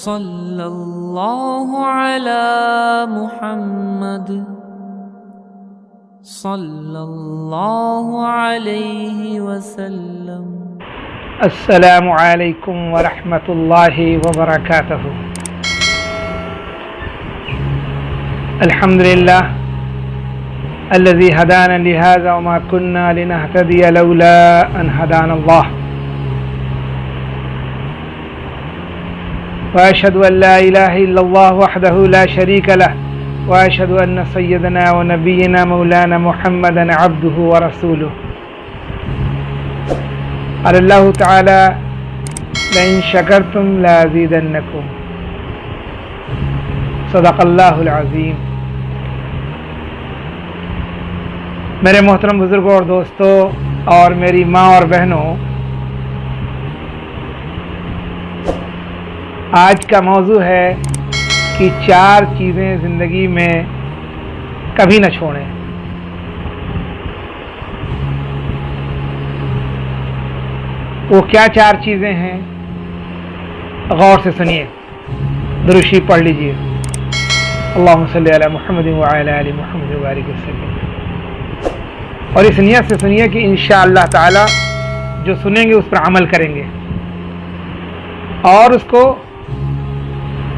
صلی اللہ علی محمد صلی اللہ علیہ وسلم۔ السلام علیکم ورحمۃ اللہ وبرکاتہ۔ الحمد للہ الذي هدانا لهذا وما كنا لنهتدي لولا ان هدانا الله، واشهد ان لا اله الا الله وحده لا شريك له، واشهد ان سيدنا ونبينا مولانا محمدا عبده ورسوله۔ قال الله تعالى لئن شكرتم لازيدنكم، صدق الله العظيم۔ میرے محترم بزرگوں اور دوستوں اور میری ماں اور بہنوں، آج کا موضوع ہے کہ 4 چیزیں زندگی میں کبھی نہ چھوڑیں۔ وہ کیا 4 چیزیں ہیں؟ غور سے سنیے، درود شریف پڑھ لیجیے۔ اللہم صلی علی محمد وعلی آل محمد وبارک وسلم۔ اور اس نیت سے سنیے کہ انشاءاللہ تعالی جو سنیں گے اس پر عمل کریں گے اور اس کو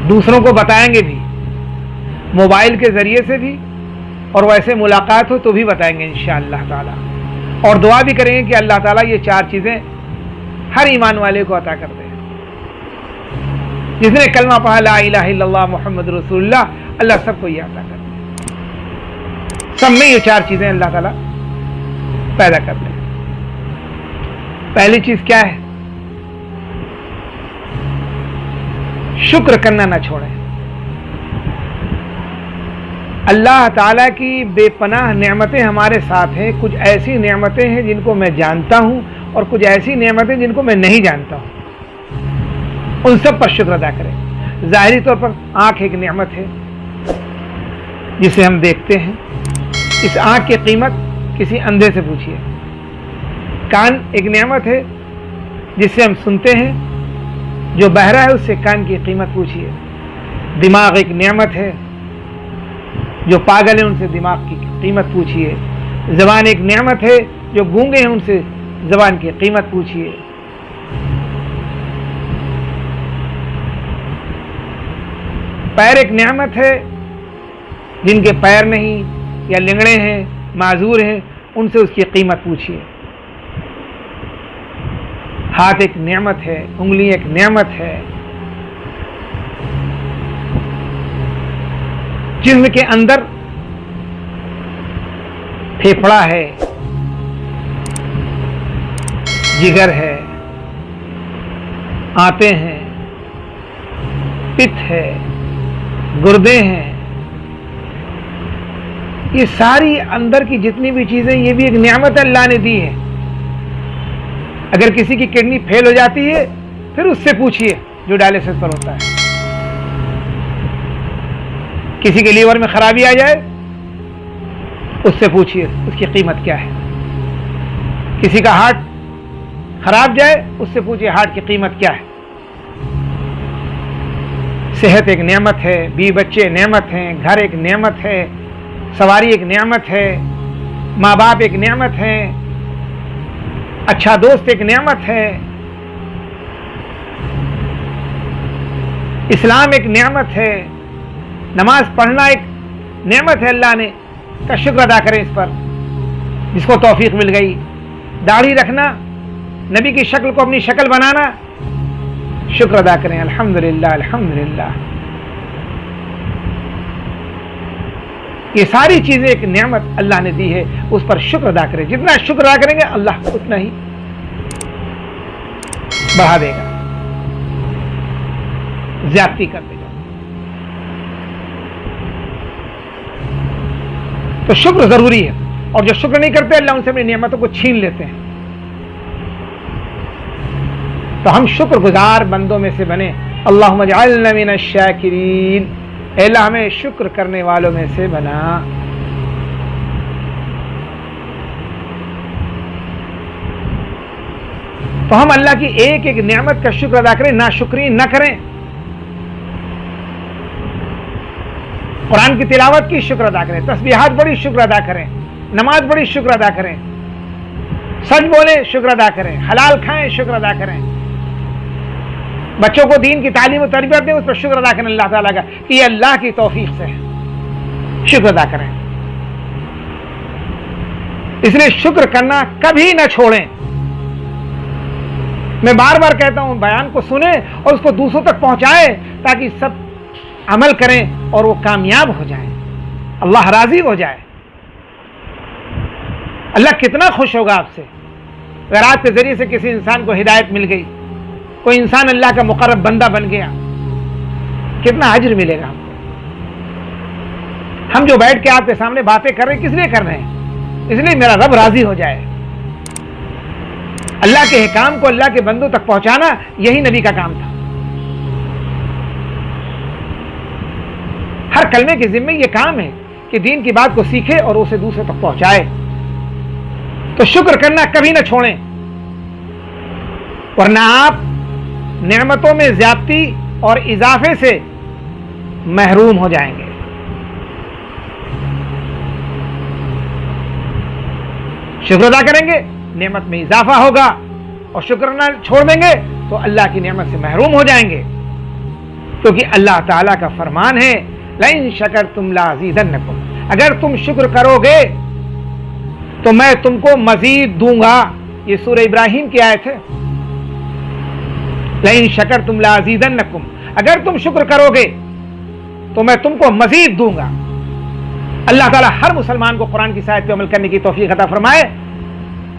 دوسروں کو بتائیں گے بھی، موبائل کے ذریعے سے بھی، اور ویسے ملاقات ہو تو بھی بتائیں گے انشاءاللہ تعالی، اور دعا بھی کریں گے کہ اللہ تعالیٰ یہ 4 چیزیں ہر ایمان والے کو عطا کر دے۔ جس نے کلمہ پڑھا لا الہ الا اللہ محمد رسول اللہ، اللہ سب کو یہ عطا کر دے، سب میں یہ 4 چیزیں اللہ تعالیٰ پیدا کر دیں۔ پہلی چیز کیا ہے؟ شکر کرنا نہ چھوڑیں۔ اللہ تعالیٰ کی بے پناہ نعمتیں ہمارے ساتھ ہیں۔ کچھ ایسی نعمتیں ہیں جن کو میں جانتا ہوں اور کچھ ایسی نعمتیں جن کو میں نہیں جانتا ہوں، ان سب پر شکر ادا کریں۔ ظاہری طور پر آنکھ ایک نعمت ہے جسے ہم دیکھتے ہیں، اس آنکھ کی قیمت کسی اندھے سے پوچھیے۔ کان ایک نعمت ہے جس سے ہم سنتے ہیں، جو بہرا ہے اس سے کان کی قیمت پوچھیے۔ دماغ ایک نعمت ہے، جو پاگل ہیں ان سے دماغ کی قیمت پوچھیے۔ زبان ایک نعمت ہے، جو گونگے ہیں ان سے زبان کی قیمت پوچھیے۔ پیر ایک نعمت ہے، جن کے پیر نہیں یا لنگڑے ہیں، معذور ہیں، ان سے اس کی قیمت پوچھیے۔ ہاتھ ایک نعمت ہے، انگلی ایک نعمت ہے۔ جسم کے اندر پھیپھڑا ہے، جگر ہے، آنتیں ہیں، پت ہے، گردے ہیں، یہ ساری اندر کی جتنی بھی چیزیں، یہ بھی ایک نعمت اللہ نے دی ہے۔ اگر کسی کی کڈنی فیل ہو جاتی ہے پھر اس سے پوچھئے جو ڈائلسس پر ہوتا ہے۔ کسی کے لیور میں خرابی آ جائے اس سے پوچھئے اس کی قیمت کیا ہے۔ کسی کا ہارٹ خراب جائے اس سے پوچھئے ہارٹ کی قیمت کیا ہے۔ صحت ایک نعمت ہے، بیوی بچے نعمت ہیں، گھر ایک نعمت ہے، سواری ایک نعمت ہے، ماں باپ ایک نعمت ہے، اچھا دوست ایک نعمت ہے، اسلام ایک نعمت ہے، نماز پڑھنا ایک نعمت ہے اللہ نے کا شکر ادا کریں اس پر جس کو توفیق مل گئی۔ داڑھی رکھنا، نبی کی شکل کو اپنی شکل بنانا، شکر ادا کریں الحمدللہ الحمدللہ۔ یہ ساری چیزیں ایک نعمت اللہ نے دی ہے، اس پر شکر ادا کریں۔ جتنا شکر ادا کریں گے اللہ اتنا ہی بڑھا دے گا، زیادتی کر دے گا۔ تو شکر ضروری ہے، اور جو شکر نہیں کرتے اللہ ان سے اپنی نعمتوں کو چھین لیتے ہیں۔ تو ہم شکر گزار بندوں میں سے بنیں۔ اللہم اجعلنا من الشاکرین، اے اللہ ہمیں شکر کرنے والوں میں سے بنا۔ تو ہم اللہ کی ایک ایک نعمت کا شکر ادا کریں، ناشکری نہ کریں۔ قرآن کی تلاوت کی شکر ادا کریں، تسبیحات بڑی شکر ادا کریں، نماز بڑی شکر ادا کریں، سچ بولیں شکر ادا کریں، حلال کھائیں شکر ادا کریں، بچوں کو دین کی تعلیم و تربیت دیں، اس پر شکر ادا کریں اللہ تعالیٰ کا کہ یہ اللہ کی توفیق سے ہے، شکر ادا کریں۔ اس لیے شکر کرنا کبھی نہ چھوڑیں۔ میں بار بار کہتا ہوں بیان کو سنیں اور اس کو دوسروں تک پہنچائیں تاکہ سب عمل کریں اور وہ کامیاب ہو جائیں، اللہ راضی ہو جائے۔ اللہ کتنا خوش ہوگا آپ سے اگر آپ کے ذریعے سے کسی انسان کو ہدایت مل گئی، کوئی انسان اللہ کا مقرب بندہ بن گیا، کتنا اجر ملے گا ہم کو۔ ہم جو بیٹھ کے آپ کے سامنے باتیں کر رہے ہیں کس لیے کر رہے ہیں؟ اس لیے میرا رب راضی ہو جائے۔ اللہ کے احکام کو اللہ کے بندوں تک پہنچانا یہی نبی کا کام تھا۔ ہر کلمے کے ذمہ یہ کام ہے کہ دین کی بات کو سیکھے اور اسے دوسرے تک پہنچائے۔ تو شکر کرنا کبھی نہ چھوڑیں، ورنہ آپ نعمتوں میں زیادتی اور اضافے سے محروم ہو جائیں گے۔ شکر ادا کریں گے، نعمت میں اضافہ ہوگا، اور شکر نہ چھوڑ دیں گے تو اللہ کی نعمت سے محروم ہو جائیں گے، کیونکہ اللہ تعالیٰ کا فرمان ہے لَإِن شَكَرْتُمْ لَأَزِيدَنَّكُمْ، اگر تم شکر کرو گے تو میں تم کو مزید دوں گا۔ یہ سورہ ابراہیم کی آیت ہے، لَإِن شَكَرْتُمْ لَأَزِيدَنَّكُمْ، اگر تم شکر کرو گے تو میں تم کو مزید دوں گا۔ اللہ تعالیٰ ہر مسلمان کو قرآن کی آیت پہ عمل کرنے کی توفیق عطا فرمائے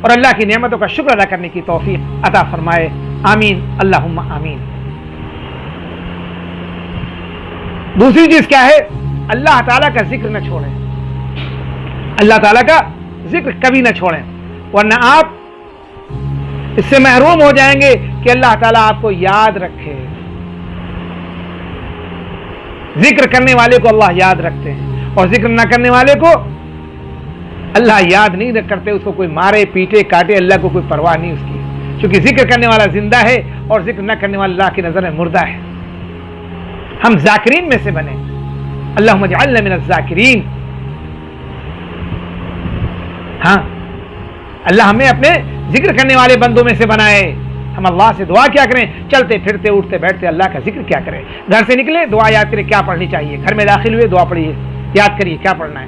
اور اللہ کی نعمتوں کا شکر ادا کرنے کی توفیق عطا فرمائے، آمین اللہم آمین۔ دوسری چیز کیا ہے؟ اللہ تعالیٰ کا ذکر نہ چھوڑیں، اللہ تعالیٰ کا ذکر کبھی نہ چھوڑیں، ورنہ آپ اس سے محروم ہو جائیں گے کہ اللہ تعالیٰ آپ کو یاد رکھے۔ ذکر کرنے والے کو اللہ یاد رکھتے ہیں اور ذکر نہ کرنے والے کو اللہ یاد نہیں کرتے، اس کو کوئی مارے پیٹے کاٹے اللہ کو کوئی پرواہ نہیں اس کی، کیونکہ ذکر کرنے والا زندہ ہے اور ذکر نہ کرنے والا اللہ کی نظر میں مردہ ہے۔ ہم ذاکرین میں سے بنے، اللہم اجعلنا من الذاکرین۔ ہاں اللہ ہمیں اپنے ذکر کرنے والے بندوں میں سے بنائے۔ ہم اللہ سے دعا کیا کریں؟ چلتے پھرتے اٹھتے بیٹھتے اللہ کا ذکر کیا کریں، گھر سے نکلے دعا یاد کریں کیا پڑھنی چاہیے، گھر میں داخل ہوئے دعا پڑھیے، یاد کریے کیا پڑھنا ہے،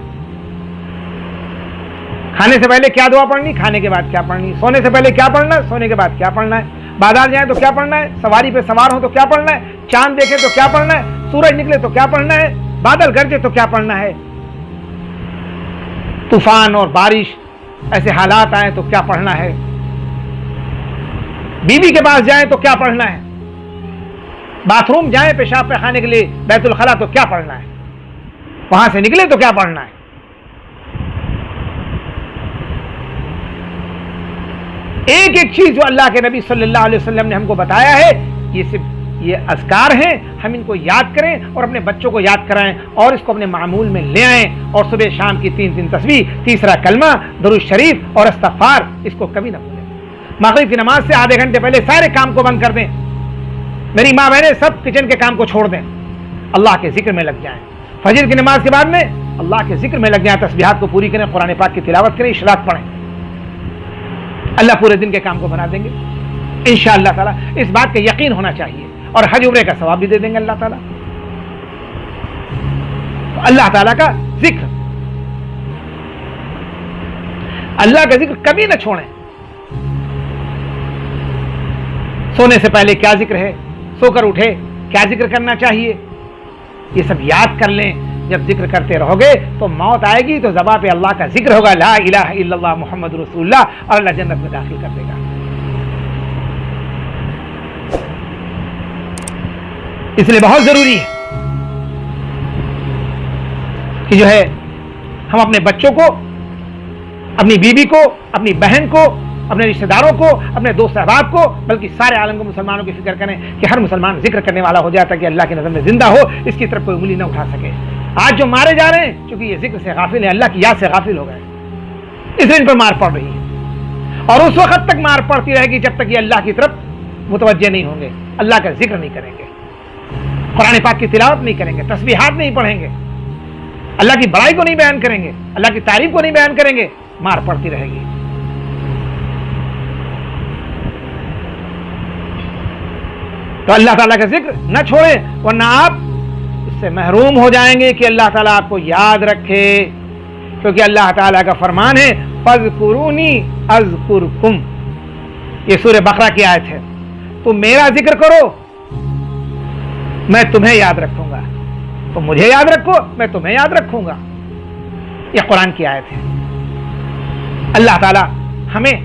کھانے سے پہلے کیا دعا پڑھنی، کھانے کے بعد کیا پڑھنی، سونے سے پہلے کیا پڑھنا، سونے کے بعد کیا پڑھنا ہے، بازار جائیں تو کیا پڑھنا ہے، سواری پہ سوار ہوں تو کیا پڑھنا ہے، چاند دیکھیں تو کیا پڑھنا ہے، سورج نکلے تو کیا پڑھنا ہے، بادل گرجے تو کیا پڑھنا ہے، طوفان اور بارش ایسے حالات آئیں تو کیا پڑھنا ہے، بیوی کے پاس جائیں تو کیا پڑھنا ہے، باتھ روم جائیں پیشاب پیخانے کے لیے بیت الخلا تو کیا پڑھنا ہے، وہاں سے نکلے تو کیا پڑھنا ہے۔ ایک ایک چیز جو اللہ کے نبی صلی اللہ علیہ وسلم نے ہم کو بتایا ہے، یہ صرف یہ اذکار ہیں، ہم ان کو یاد کریں اور اپنے بچوں کو یاد کرائیں اور اس کو اپنے معمول میں لے آئیں، اور صبح شام کی 3 تسبیح، تیسرا کلمہ، درود شریف اور استغفار، اس کو کبھی نہ بھولیں۔ مغرب کی نماز سے آدھے گھنٹے پہلے سارے کام کو بند کر دیں، میری ماں بہنیں سب کچن کے کام کو چھوڑ دیں، اللہ کے ذکر میں لگ جائیں، فجر کی نماز کے بعد میں اللہ کے ذکر میں لگ جائیں، تسبیحات کو پوری کریں، قرآن پاک کی تلاوت کریں، اشراق پڑھیں، اللہ پورے دن کے کام کو بنا دیں گے انشاءاللہ تعالیٰ۔ اس بات کا یقین ہونا چاہیے، اور حج عمرے کا ثواب بھی دے دیں گے اللہ تعالیٰ۔ تو اللہ تعالیٰ کا ذکر، اللہ کا ذکر کبھی نہ چھوڑیں۔ سونے سے پہلے کیا ذکر ہے، سو کر اٹھے کیا ذکر کرنا چاہیے، یہ سب یاد کر لیں۔ جب ذکر کرتے رہو گے تو موت آئے گی تو زبان پہ اللہ کا ذکر ہوگا، لا الہ الا اللہ محمد رسول اللہ، اور اللہ جنت میں داخل کر دے گا۔ اس لیے بہت ضروری ہے کہ جو ہے ہم اپنے بچوں کو، اپنی بیوی کو، اپنی بہن کو، اپنے رشتہ داروں کو، اپنے دوست احباب کو، بلکہ سارے عالم کو مسلمانوں کی فکر کریں کہ ہر مسلمان ذکر کرنے والا ہو جاتا ہے کہ اللہ کی نظر میں زندہ ہو، اس کی طرف کوئی انگلی نہ اٹھا سکے۔ آج جو مارے جا رہے ہیں چونکہ یہ ذکر سے غافل ہیں، اللہ کی یاد سے غافل ہو گئے، اس لیے ان پر مار پڑ رہی ہے، اور اس وقت تک مار پڑتی رہے گی جب تک یہ اللہ کی طرف متوجہ نہیں ہوں گے، اللہ کا ذکر نہیں کریں گے، قرآن پاک کی تلاوت نہیں کریں گے، تسبیحات نہیں پڑھیں گے، اللہ کی بڑائی کو نہیں بیان کریں گے، اللہ کی تعریف کو نہیں بیان کریں گے، مار پڑتی رہے گی۔ تو اللہ تعالیٰ کا ذکر نہ چھوڑیں، ورنہ آپ اس سے محروم ہو جائیں گے کہ اللہ تعالیٰ آپ کو یاد رکھے، کیونکہ اللہ تعالیٰ کا فرمان ہے فَاذْكُرُونِي أَذْكُرْكُمْ، یہ سورہ بقرہ کی آیت ہے، تم میرا ذکر کرو میں تمہیں یاد رکھوں گا، تم مجھے یاد رکھو میں تمہیں یاد رکھوں گا، یہ قرآن کی آیت ہے۔ اللہ تعالیٰ ہمیں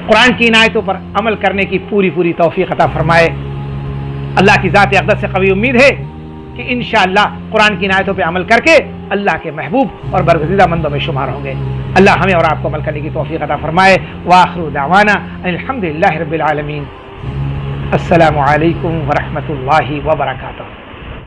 قرآن کی ان آیتوں پر عمل کرنے کی پوری توفیق عطا فرمائے۔ اللہ کی ذات اقدس سے قوی امید ہے کہ انشاءاللہ قرآن کی ان آیتوں پہ عمل کر کے اللہ کے محبوب اور برگزیدہ بندوں میں شمار ہوں گے۔ اللہ ہمیں اور آپ کو عمل کرنے کی توفیق عطا فرمائے۔ وآخر دعوانا الحمدللہ رب العالمین۔ السلام علیکم ورحمۃ اللہ وبرکاتہ۔